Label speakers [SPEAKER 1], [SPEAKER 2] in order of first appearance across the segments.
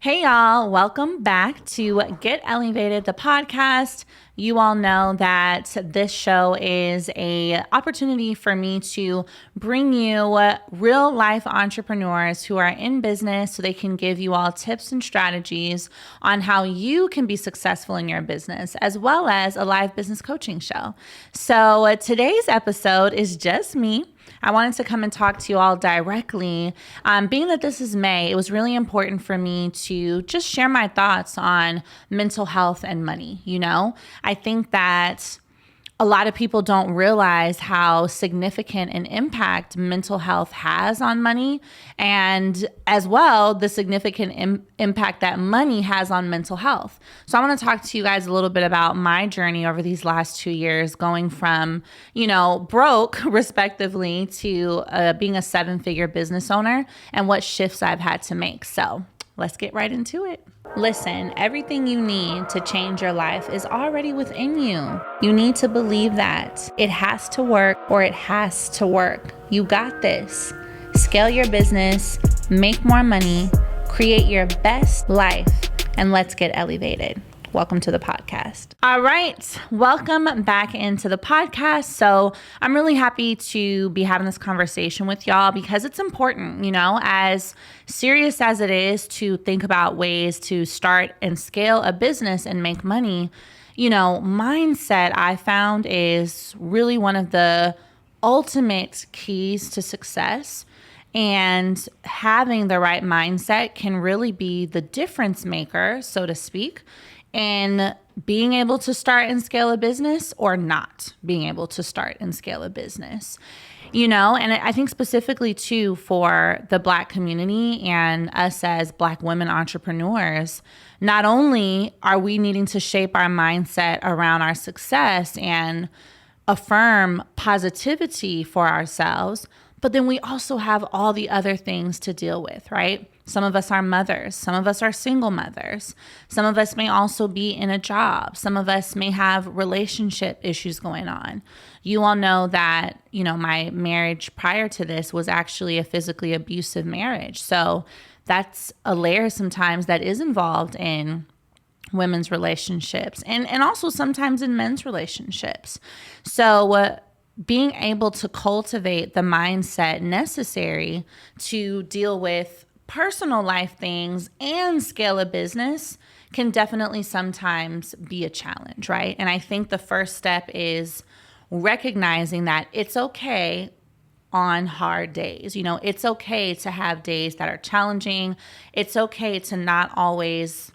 [SPEAKER 1] Hey y'all, welcome back to Get Ellievated, the podcast. You all know that this show is a opportunity for me to bring you real life entrepreneurs who are in business so they can give you all tips and strategies on how you can be successful in your business, as well as a live business coaching show. So today's episode is just me. I wanted to come and talk to you all directly. Being that this is May, it was really important for me to just share my thoughts on mental health and money. I think that a lot of people don't realize how significant an impact mental health has on money, and as well, the significant impact that money has on mental health. So I want to talk to you guys a little bit about my journey over these last 2 years, going from, broke respectively to being a 7-figure business owner and what shifts I've had to make. So let's get right into it. Listen, everything you need to change your life is already within you. You need to believe that it has to work or it has to work. You got this. Scale your business, make more money, create your best life, and let's get elevated. Welcome to the podcast. All right. Welcome back into the podcast. So I'm really happy to be having this conversation with y'all because it's important, as serious as it is to think about ways to start and scale a business and make money, mindset I found is really one of the ultimate keys to success. And having the right mindset can really be the difference maker, so to speak, in being able to start and scale a business or not being able to start and scale a business. And I think specifically too for the Black community and us as Black women entrepreneurs, not only are we needing to shape our mindset around our success and affirm positivity for ourselves, but then we also have all the other things to deal with, right? Some of us are mothers. Some of us are single mothers. Some of us may also be in a job. Some of us may have relationship issues going on. You all know that, my marriage prior to this was actually a physically abusive marriage. So that's a layer sometimes that is involved in women's relationships and also sometimes in men's relationships. So being able to cultivate the mindset necessary to deal with personal life things and scale a business can definitely sometimes be a challenge, right? And I think the first step is recognizing that it's okay on hard days. It's okay to have days that are challenging. It's okay to not always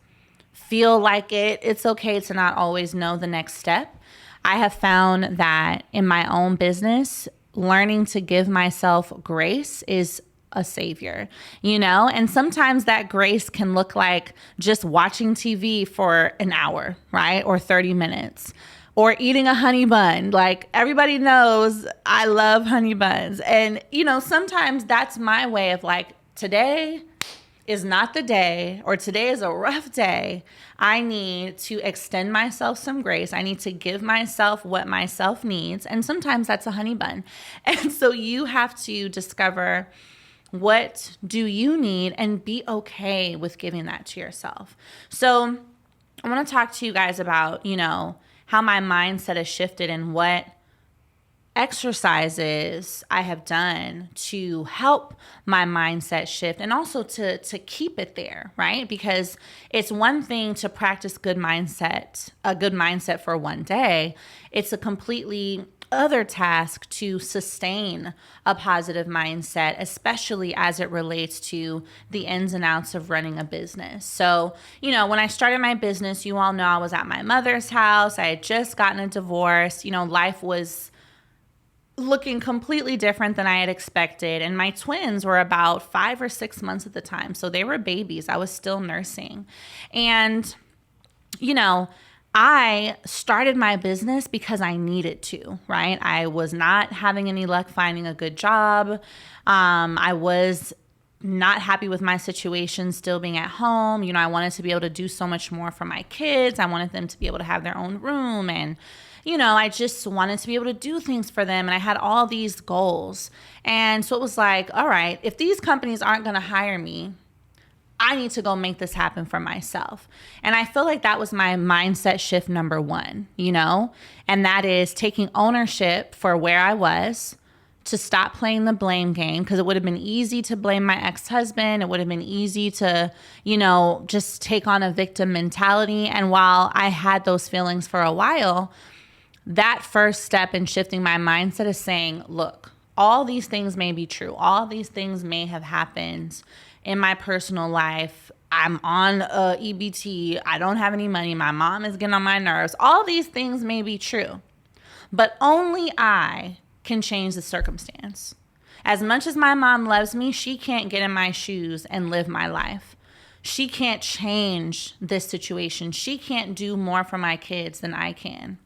[SPEAKER 1] feel like it. It's okay to not always know the next step. I have found that in my own business, learning to give myself grace is a savior, and sometimes that grace can look like just watching TV for an hour, right? Or 30 minutes, or eating a honey bun. Like everybody knows I love honey buns. And, sometimes that's my way of like, today is not the day, or today is a rough day. I need to extend myself some grace. I need to give myself what myself needs. And sometimes that's a honey bun. And so you have to discover, what do you need, and be okay with giving that to yourself. So I want to talk to you guys about, how my mindset has shifted and what exercises I have done to help my mindset shift and also to keep it there, right? Because it's one thing to practice a good mindset for one day. It's a completely other task to sustain a positive mindset, especially as it relates to the ins and outs of running a business. So, when I started my business, you all know I was at my mother's house. I had just gotten a divorce. Life was looking completely different than I had expected. And my twins were about 5 or 6 months at the time. So they were babies. I was still nursing. And, I started my business because I needed to, right? I was not having any luck finding a good job. I was not happy with my situation still being at home. I wanted to be able to do so much more for my kids. I wanted them to be able to have their own room, and I just wanted to be able to do things for them. And I had all these goals. And so it was like, all right, if these companies aren't going to hire me, I need to go make this happen for myself. And I feel like that was my mindset shift number one, and that is taking ownership for where I was, to stop playing the blame game, because it would have been easy to blame my ex-husband. It would have been easy to, just take on a victim mentality. And while I had those feelings for a while, that first step in shifting my mindset is saying, look, all these things may be true. All these things may have happened in my personal life. I'm on EBT. I don't have any money. My mom is getting on my nerves. All these things may be true, but only I can change the circumstance. As much as my mom loves me, she can't get in my shoes and live my life. She can't change this situation. She can't do more for my kids than I can.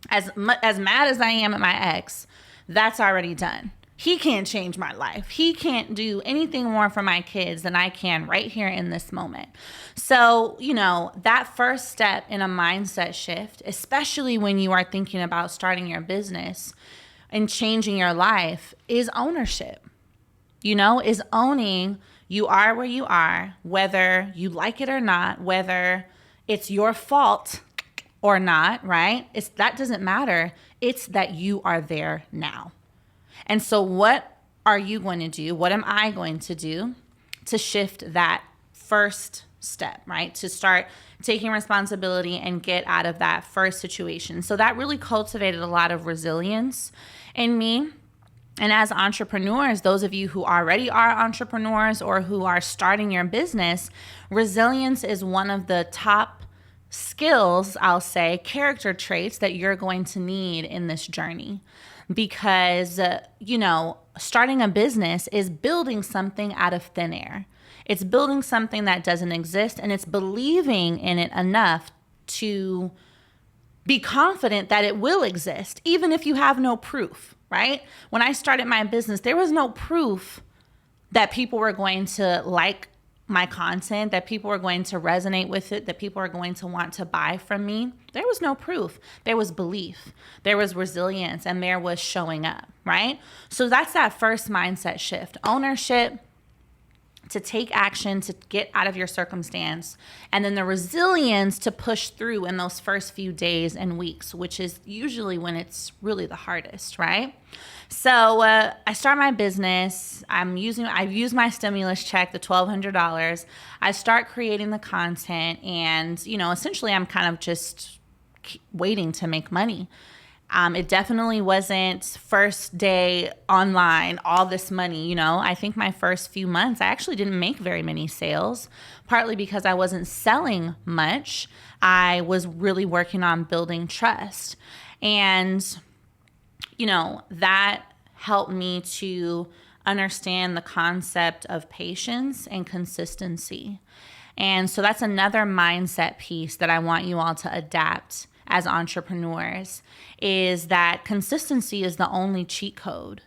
[SPEAKER 1] As mad as I am at my ex, that's already done. He can't change my life. He can't do anything more for my kids than I can right here in this moment. So, that first step in a mindset shift, especially when you are thinking about starting your business and changing your life, is ownership. Is owning you are where you are, whether you like it or not, whether it's your fault or not, right? That doesn't matter. It's that you are there now. And so what are you going to do? What am I going to do to shift that first step, right? To start taking responsibility and get out of that first situation. So that really cultivated a lot of resilience in me. And as entrepreneurs, those of you who already are entrepreneurs or who are starting your business, resilience is one of the top skills, I'll say, character traits that you're going to need in this journey. Because, starting a business is building something out of thin air. It's building something that doesn't exist, and it's believing in it enough to be confident that it will exist, even if you have no proof, right? When I started my business, there was no proof that people were going to like my content, that people were going to resonate with it, that people are going to want to buy from me. There was no proof. There was belief, there was resilience, and there was showing up, right? So that's that first mindset shift. Ownership, to take action, to get out of your circumstance, and then the resilience to push through in those first few days and weeks, which is usually when it's really the hardest, right? So I start my business. I've used my stimulus check, the $1,200. I start creating the content, and essentially I'm kind of just waiting to make money. It definitely wasn't first day online, all this money. I think my first few months, I actually didn't make very many sales, partly because I wasn't selling much. I was really working on building trust. And, that helped me to understand the concept of patience and consistency. And so that's another mindset piece that I want you all to adapt as entrepreneurs, is that consistency is the only cheat code.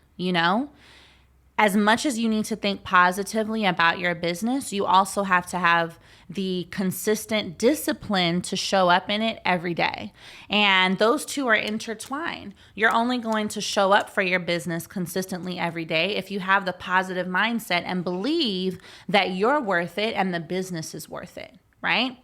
[SPEAKER 1] As much as you need to think positively about your business, you also have to have the consistent discipline to show up in it every day. And those two are intertwined. You're only going to show up for your business consistently every day if you have the positive mindset and believe that you're worth it and the business is worth it, right?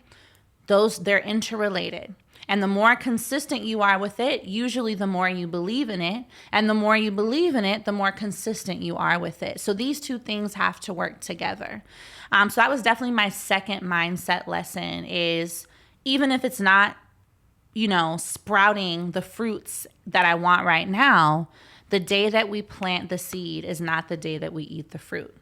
[SPEAKER 1] They're interrelated. And the more consistent you are with it, usually the more you believe in it. And the more you believe in it, the more consistent you are with it. So these two things have to work together. So that was definitely my second mindset lesson, is even if it's not, sprouting the fruits that I want right now, the day that we plant the seed is not the day that we eat the fruit.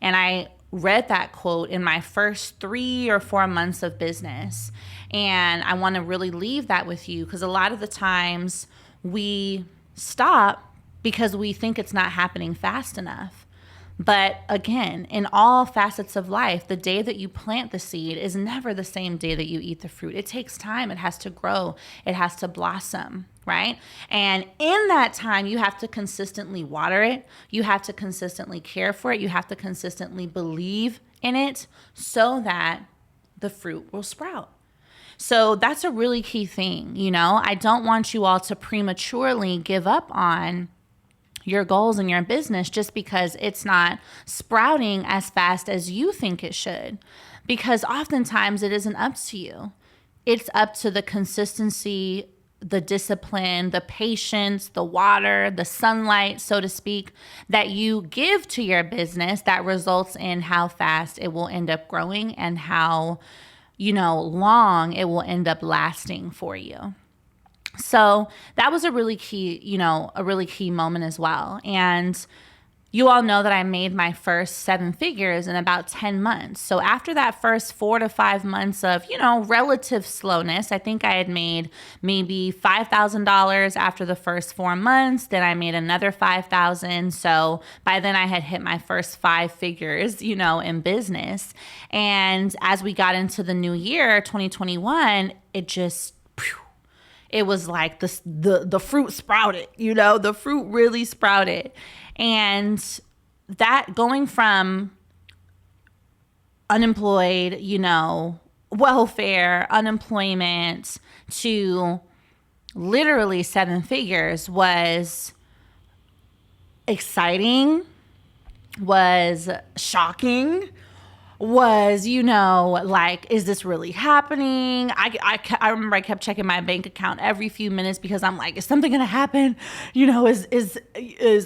[SPEAKER 1] And I read that quote in my first 3 or 4 months of business. And I want to really leave that with you, because a lot of the times we stop because we think it's not happening fast enough. But again, in all facets of life, the day that you plant the seed is never the same day that you eat the fruit. It takes time. It has to grow. It has to blossom, right? And in that time, you have to consistently water it. You have to consistently care for it. You have to consistently believe in it so that the fruit will sprout. So that's a really key thing. I don't want you all to prematurely give up on your goals in your business just because it's not sprouting as fast as you think it should. Because oftentimes it isn't up to you. It's up to the consistency, the discipline, the patience, the water, the sunlight, so to speak, that you give to your business that results in how fast it will end up growing and how, long it will end up lasting for you. So that was a really key moment as well. And you all know that I made my first 7 figures in about 10 months. So after that first 4 to 5 months of, relative slowness, I think I had made maybe $5,000 after the first 4 months. Then I made another $5,000. So by then I had hit my first 5 figures, in business. And as we got into the new year, 2021, it was like the fruit sprouted, the fruit really sprouted. And that going from unemployed, welfare, unemployment to literally 7 figures was exciting, was shocking, was, is this really happening? I remember I kept checking my bank account every few minutes because I'm like, is something going to happen? Is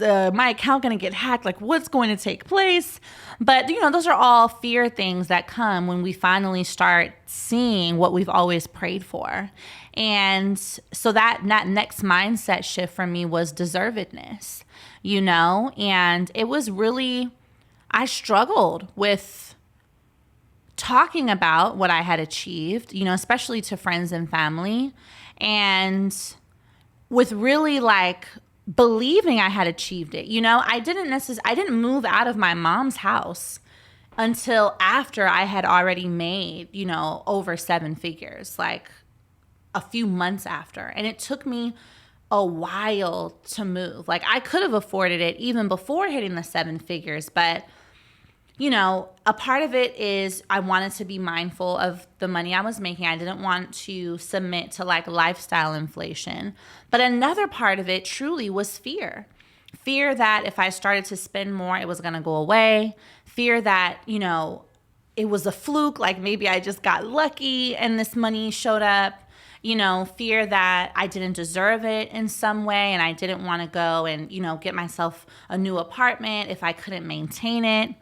[SPEAKER 1] my account going to get hacked? Like, what's going to take place? But, those are all fear things that come when we finally start seeing what we've always prayed for. And so that next mindset shift for me was deservedness, and it was really, I struggled with talking about what I had achieved, especially to friends and family, and with really believing I had achieved it. I didn't move out of my mom's house until after I had already made, over 7 figures, like a few months after. And it took me a while to move. Like, I could have afforded it even before hitting the 7 figures, but a part of it is I wanted to be mindful of the money I was making. I didn't want to submit to lifestyle inflation. But another part of it truly was fear. Fear that if I started to spend more, it was going to go away. Fear that, it was a fluke, like maybe I just got lucky and this money showed up. Fear that I didn't deserve it in some way and I didn't want to go and, get myself a new apartment if I couldn't maintain it.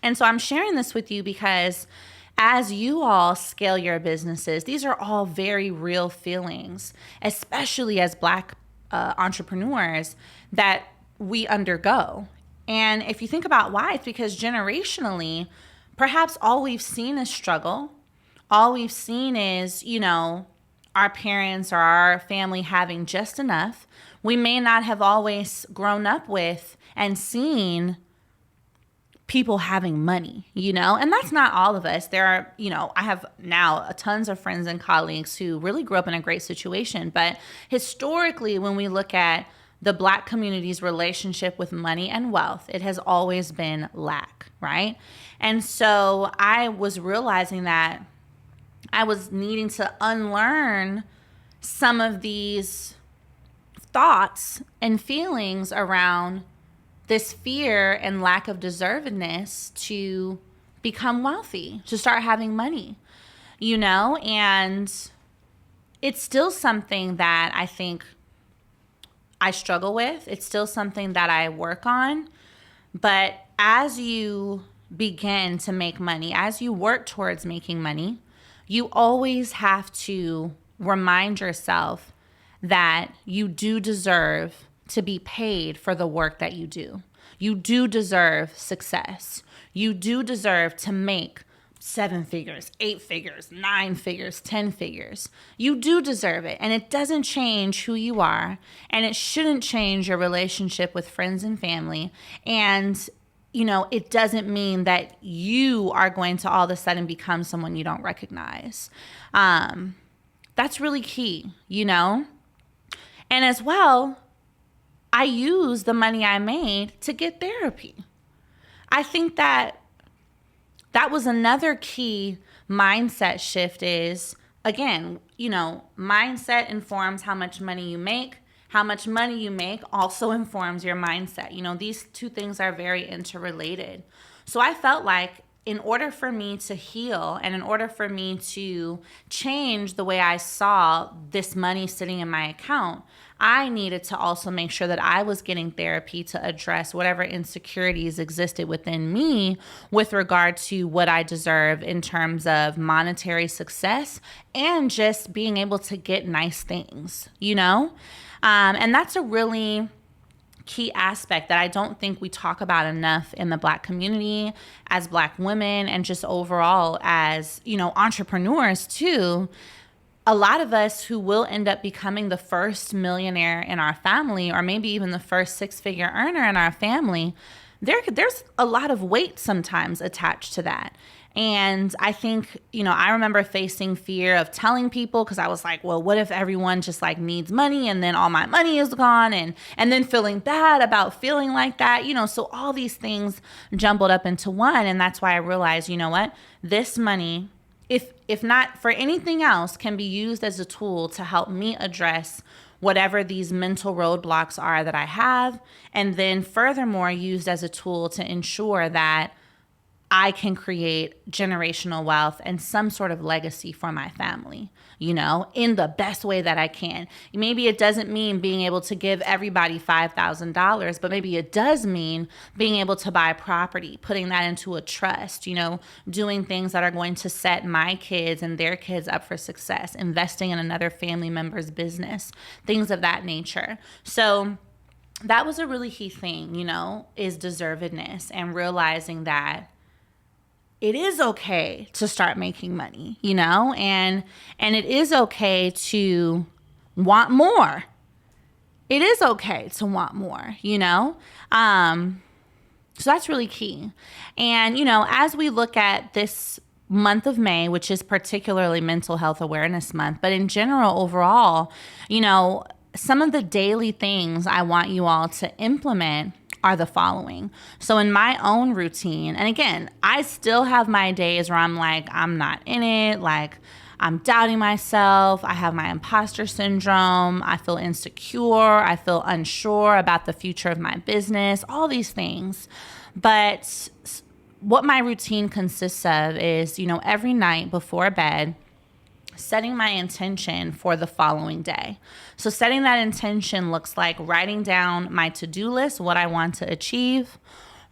[SPEAKER 1] And so I'm sharing this with you because as you all scale your businesses, these are all very real feelings, especially as Black entrepreneurs that we undergo. And if you think about why, it's because generationally, perhaps all we've seen is struggle. All we've seen is, our parents or our family having just enough. We may not have always grown up with and seen people having money, and that's not all of us. There are, I have now tons of friends and colleagues who really grew up in a great situation. But historically, when we look at the Black community's relationship with money and wealth, it has always been lack, right? And so I was realizing that I was needing to unlearn some of these thoughts and feelings around this fear and lack of deservedness to become wealthy, to start having money, and it's still something that I think I struggle with. It's still something that I work on. But as you begin to make money, as you work towards making money, you always have to remind yourself that you do deserve to be paid for the work that you do. You do deserve success. You do deserve to make 7 figures, 8 figures, 9 figures, 10 figures. You do deserve it. And it doesn't change who you are. And it shouldn't change your relationship with friends and family. And, it doesn't mean that you are going to all of a sudden become someone you don't recognize. That's really key, And as well, I used the money I made to get therapy. I think that was another key mindset shift is, again, mindset informs how much money you make. How much money you make also informs your mindset. These two things are very interrelated. So I felt like in order for me to heal and in order for me to change the way I saw this money sitting in my account, I needed to also make sure that I was getting therapy to address whatever insecurities existed within me with regard to what I deserve in terms of monetary success and just being able to get nice things, you know? And that's a really key aspect that I don't think we talk about enough in the Black community, as Black women, and just overall as, you know, entrepreneurs too. A lot of us who will end up becoming the first millionaire in our family, or maybe even the first six-figure earner in our family, there's a lot of weight sometimes attached to that. And I think, you know, I remember facing fear of telling people, because I was like, well, what if everyone just like needs money and then all my money is gone, and then feeling bad about feeling like that, you know, so all these things jumbled up into one. And that's why I realized, you know what, this money, if not for anything else, can be used as a tool to help me address whatever these mental roadblocks are that I have. And then furthermore, used as a tool to ensure that I can create generational wealth and some sort of legacy for my family, you know, in the best way that I can. Maybe it doesn't mean being able to give everybody $5,000, but maybe it does mean being able to buy property, putting that into a trust, you know, doing things that are going to set my kids and their kids up for success, investing in another family member's business, things of that nature. So that was a really key thing, you know, is deservedness and realizing that it is okay to start making money, you know, and it is okay to want more. It is okay to want more, you know. So that's really key. And, you know, as we look at this month of May, which is particularly Mental Health Awareness Month, but in general, overall, you know, some of the daily things I want you all to implement are the following. So in my own routine, and again, I still have my days where I'm like, I'm not in it, like I'm doubting myself, I have my imposter syndrome, I feel insecure, I feel unsure about the future of my business, all these things. But what my routine consists of is, you know, every night before bed, setting my intention for the following day. So setting that intention looks like writing down my to-do list, what I want to achieve,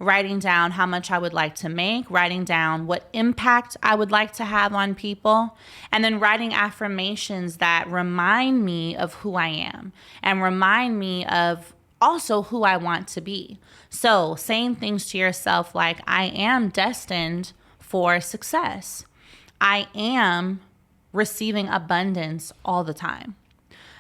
[SPEAKER 1] writing down how much I would like to make, writing down what impact I would like to have on people, and then writing affirmations that remind me of who I am and remind me of also who I want to be. So saying things to yourself like, I am destined for success. I am receiving abundance all the time.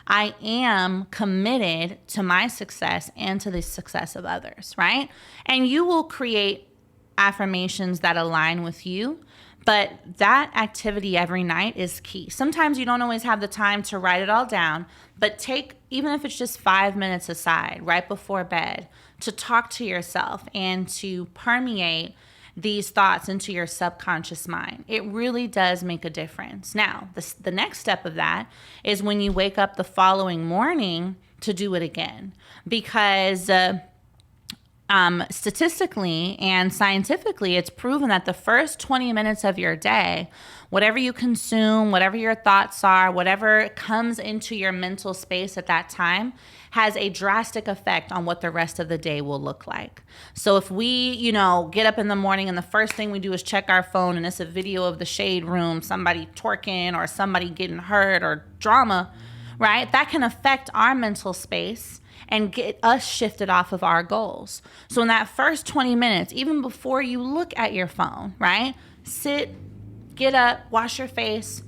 [SPEAKER 1] I am committed to my success and to the success of others, right? And you will create affirmations that align with you, but that activity every night is key. Sometimes you don't always have the time to write it all down, but take, even if it's just 5 minutes aside right before bed, to talk to yourself and to permeate these thoughts into your subconscious mind. It really does make a difference. Now, the next step of that is when you wake up the following morning to do it again, because statistically and scientifically, it's proven that the first 20 minutes of your day, whatever you consume, whatever your thoughts are, whatever comes into your mental space at that time, has a drastic effect on what the rest of the day will look like. So if we, you know, get up in the morning and the first thing we do is check our phone and it's a video of the shade room, somebody twerking or somebody getting hurt or drama, right? That can affect our mental space and get us shifted off of our goals. So in that first 20 minutes, even before you look at your phone, right? Sit, get up, wash your face,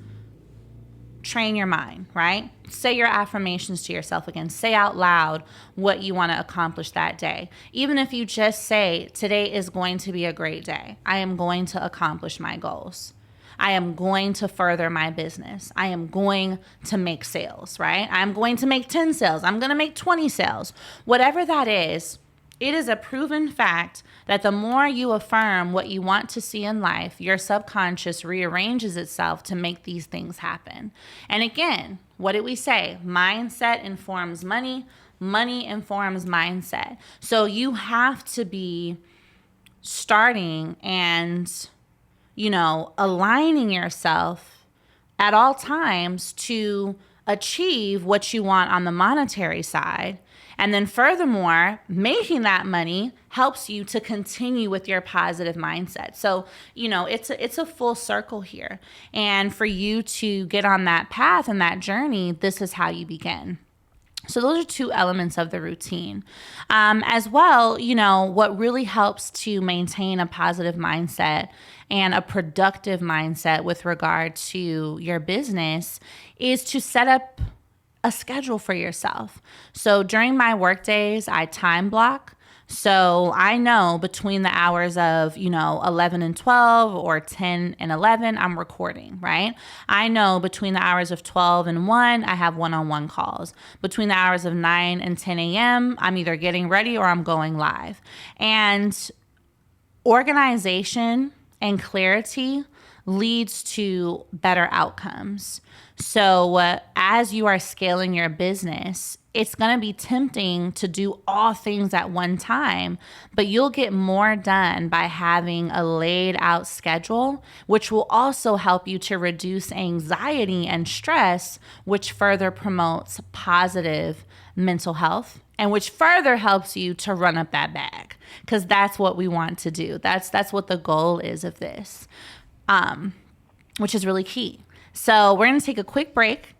[SPEAKER 1] train your mind, right? Say your affirmations to yourself again. Say out loud what you want to accomplish that day. Even if you just say, today is going to be a great day. I am going to accomplish my goals. I am going to further my business. I am going to make sales, right? I'm going to make 10 sales. I'm going to make 20 sales. Whatever that is, it is a proven fact that the more you affirm what you want to see in life, your subconscious rearranges itself to make these things happen. And again, what did we say? Mindset informs money. Money informs mindset. So you have to be starting and aligning yourself at all times to achieve what you want on the monetary side. And then furthermore, making that money helps you to continue with your positive mindset. So, it's a full circle here. And for you to get on that path and that journey, this is how you begin. So those are two elements of the routine. As well, what really helps to maintain a positive mindset and a productive mindset with regard to your business is to set up a schedule for yourself. So during my work days, I time block. So I know between the hours of, 11 and 12 or 10 and 11, I'm recording, right? I know between the hours of 12 and 1, I have one-on-one calls. Between the hours of 9 and 10 a.m., I'm either getting ready or I'm going live. And organization and clarity leads to better outcomes. So as you are scaling your business, it's going to be tempting to do all things at one time, but you'll get more done by having a laid out schedule, which will also help you to reduce anxiety and stress, which further promotes positive mental health and which further helps you to run up that bag, because that's what we want to do. That's what the goal is of this, which is really key. So we're going to take a quick break.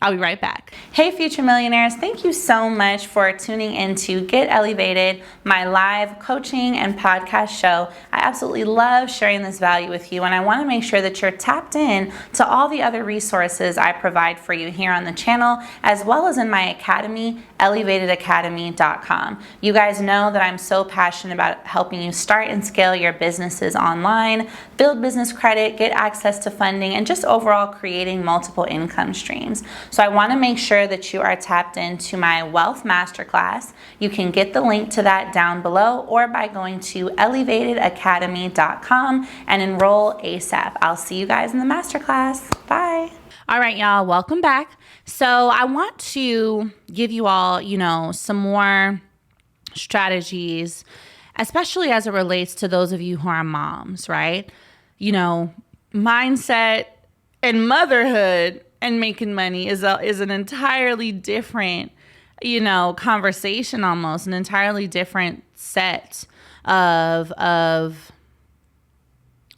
[SPEAKER 1] I'll be right back. Hey, Future Millionaires. Thank you so much for tuning in to Get Ellievated, my live coaching and podcast show. I absolutely love sharing this value with you, and I want to make sure that you're tapped in to all the other resources I provide for you here on the channel, as well as in my academy, Ellievatedacademy.com. You guys know that I'm so passionate about helping you start and scale your businesses online, build business credit, get access to funding, and just overall creating multiple income streams. So I want to make sure that you are tapped into my Wealth Masterclass. You can get the link to that down below or by going to Ellievatedacademy.com and enroll ASAP. I'll see you guys in the masterclass. Bye. All right, y'all, welcome back. So I want to give you all, some more strategies, especially as it relates to those of you who are moms, right? Mindset and motherhood and making money is an entirely different, conversation, almost an entirely different set of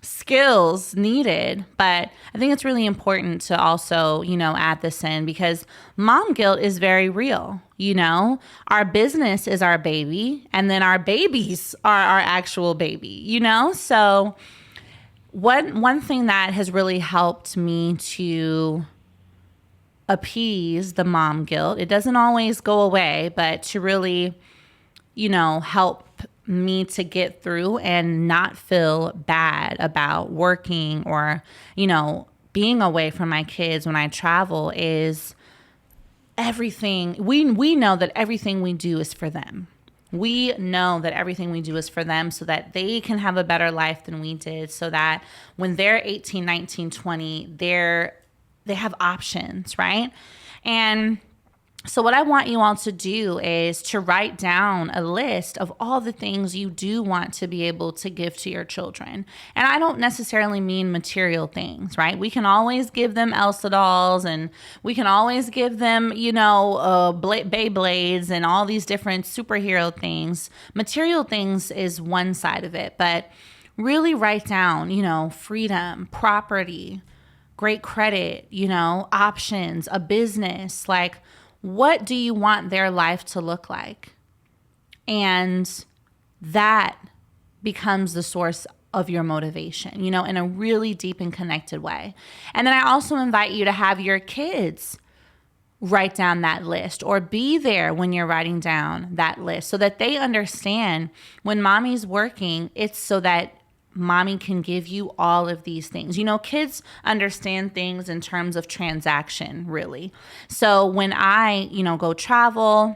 [SPEAKER 1] skills needed. But I think it's really important to also, add this in, because mom guilt is very real. Our business is our baby, and then our babies are our actual baby, So one thing that has really helped me to appease the mom guilt, it doesn't always go away, but to really, help me to get through and not feel bad about working or, being away from my kids when I travel, is everything. We know that everything we do is for them. We know that everything we do is for them so that they can have a better life than we did, so that when they're 18, 19, 20, they have options, right? And so what I want you all to do is to write down a list of all the things you do want to be able to give to your children. And I don't necessarily mean material things, right? We can always give them Elsa dolls, and we can always give them, Beyblades and all these different superhero things. Material things is one side of it, but really write down, freedom, property, great credit, options, a business. Like, what do you want their life to look like? And that becomes the source of your motivation, in a really deep and connected way. And then I also invite you to have your kids write down that list, or be there when you're writing down that list, so that they understand when mommy's working, it's so that mommy can give you all of these things. Kids understand things in terms of transaction, really. So when I, go travel,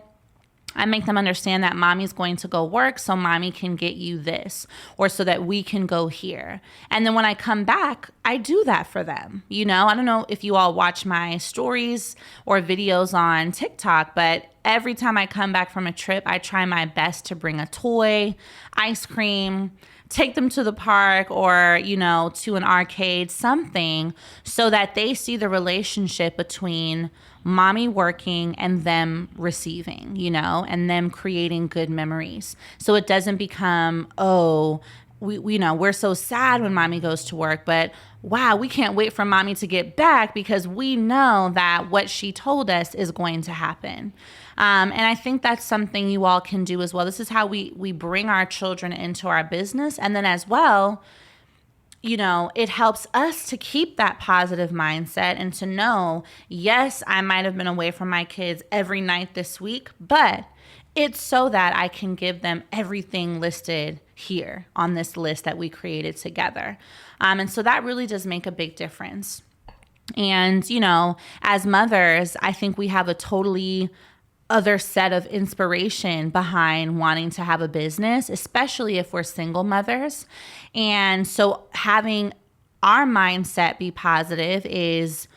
[SPEAKER 1] I make them understand that mommy's going to go work so mommy can get you this, or so that we can go here. And then when I come back, I do that for them. I don't know if you all watch my stories or videos on TikTok, but every time I come back from a trip, I try my best to bring a toy, ice cream, take them to the park or, to an arcade, something, so that they see the relationship between mommy working and them receiving, and them creating good memories. So it doesn't become, we're so sad when mommy goes to work, but wow, we can't wait for mommy to get back because we know that what she told us is going to happen. And I think that's something you all can do as well. This is how we bring our children into our business. And then as well, it helps us to keep that positive mindset and to know, yes, I might have been away from my kids every night this week, but it's so that I can give them everything listed here on this list that we created together. And so that really does make a big difference. And, as mothers, I think we have a totally other set of inspiration behind wanting to have a business, especially if we're single mothers. And so having our mindset be positive is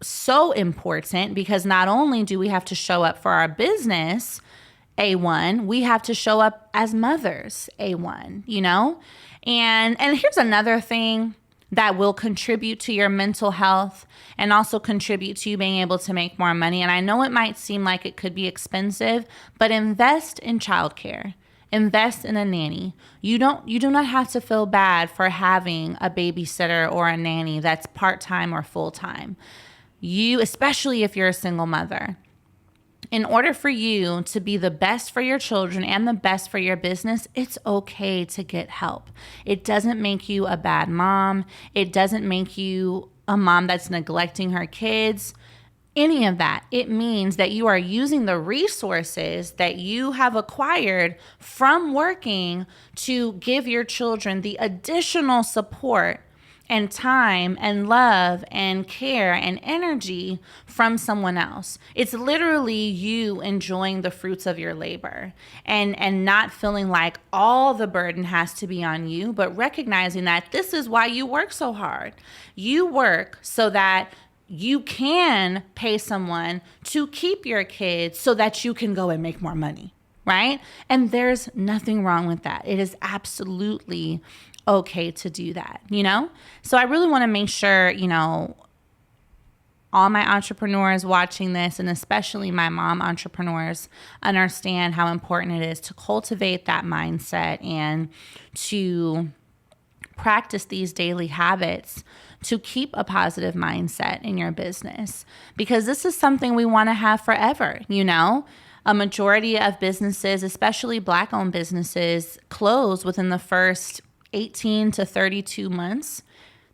[SPEAKER 1] so important, because not only do we have to show up for our business, A1, we have to show up as mothers, A1, And here's another thing that will contribute to your mental health and also contribute to you being able to make more money. And I know it might seem like it could be expensive, but invest in childcare. Invest in a nanny. You do not have to feel bad for having a babysitter or a nanny that's part-time or full-time. Especially if you're a single mother. In order for you to be the best for your children and the best for your business, it's okay to get help. It doesn't make you a bad mom. It doesn't make you a mom that's neglecting her kids. Any of that. It means that you are using the resources that you have acquired from working to give your children the additional support and time and love and care and energy from someone else. It's literally you enjoying the fruits of your labor and not feeling like all the burden has to be on you, but recognizing that this is why you work so hard. You work so that you can pay someone to keep your kids so that you can go and make more money, right? And there's nothing wrong with that. It is absolutely okay to do that, So I really want to make sure, all my entrepreneurs watching this, and especially my mom entrepreneurs, understand how important it is to cultivate that mindset and to practice these daily habits to keep a positive mindset in your business, because this is something we want to have forever, A majority of businesses, especially Black-owned businesses, close within the first 18 to 32 months.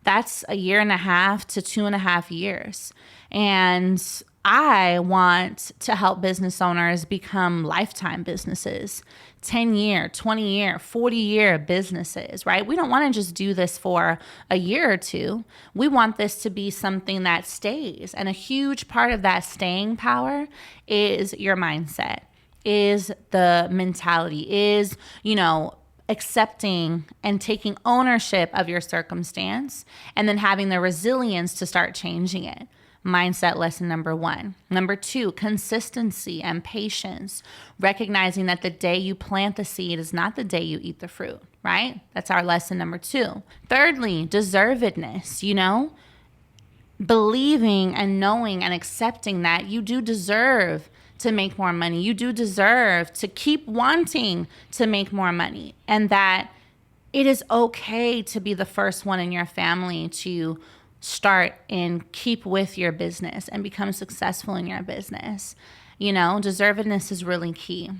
[SPEAKER 1] That's a year and a half to 2.5 years. And I want to help business owners become lifetime businesses, 10-year, 20-year, 40-year businesses, right? We don't want to just do this for a year or two. We want this to be something that stays. And a huge part of that staying power is your mindset, is the mentality, is, accepting and taking ownership of your circumstance, and then having the resilience to start changing it. Mindset lesson number 1. Number 2, consistency and patience. Recognizing that the day you plant the seed is not the day you eat the fruit, right? That's our lesson number 2. Thirdly, deservedness, believing and knowing and accepting that you do deserve to make more money. You do deserve to keep wanting to make more money, and that it is okay to be the first one in your family to start and keep with your business and become successful in your business. Deservedness is really key.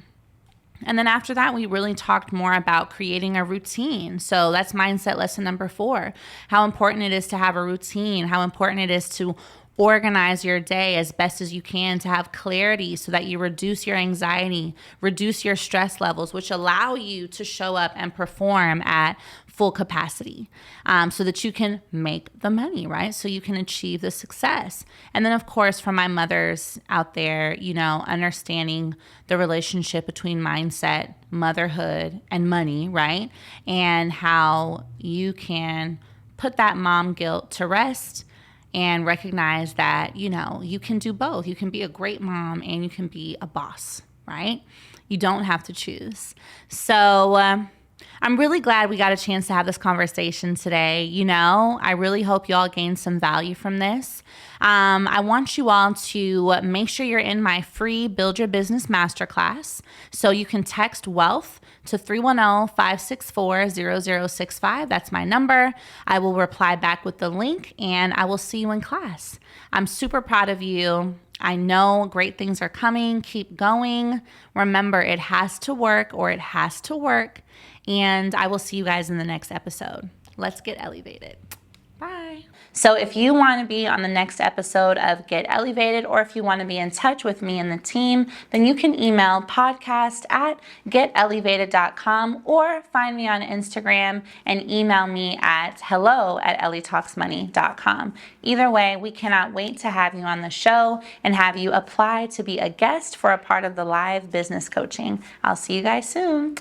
[SPEAKER 1] And then after that, we really talked more about creating a routine. So that's mindset lesson number 4, how important it is to have a routine, how important it is to organize your day as best as you can, to have clarity so that you reduce your anxiety, reduce your stress levels, which allow you to show up and perform at full capacity, so that you can make the money, right? So you can achieve the success. And then, of course, for my mothers out there, understanding the relationship between mindset, motherhood, and money, right? And how you can put that mom guilt to rest and recognize that, you can do both. You can be a great mom and you can be a boss, right? You don't have to choose. So I'm really glad we got a chance to have this conversation today. I really hope you all gained some value from this. I want you all to make sure you're in my free Build Your Business Masterclass. So you can text wealth to 310-564-0065. That's my number. I will reply back with the link and I will see you in class. I'm super proud of you. I know great things are coming. Keep going. Remember, it has to work or it has to work. And I will see you guys in the next episode. Let's get elevated. Bye. So if you want to be on the next episode of Get Ellievated, or if you want to be in touch with me and the team, then you can email podcast@getellievated.com or find me on Instagram and email me at hello@ellietalksmoney.com. Either way, we cannot wait to have you on the show and have you apply to be a guest for a part of the live business coaching. I'll see you guys soon.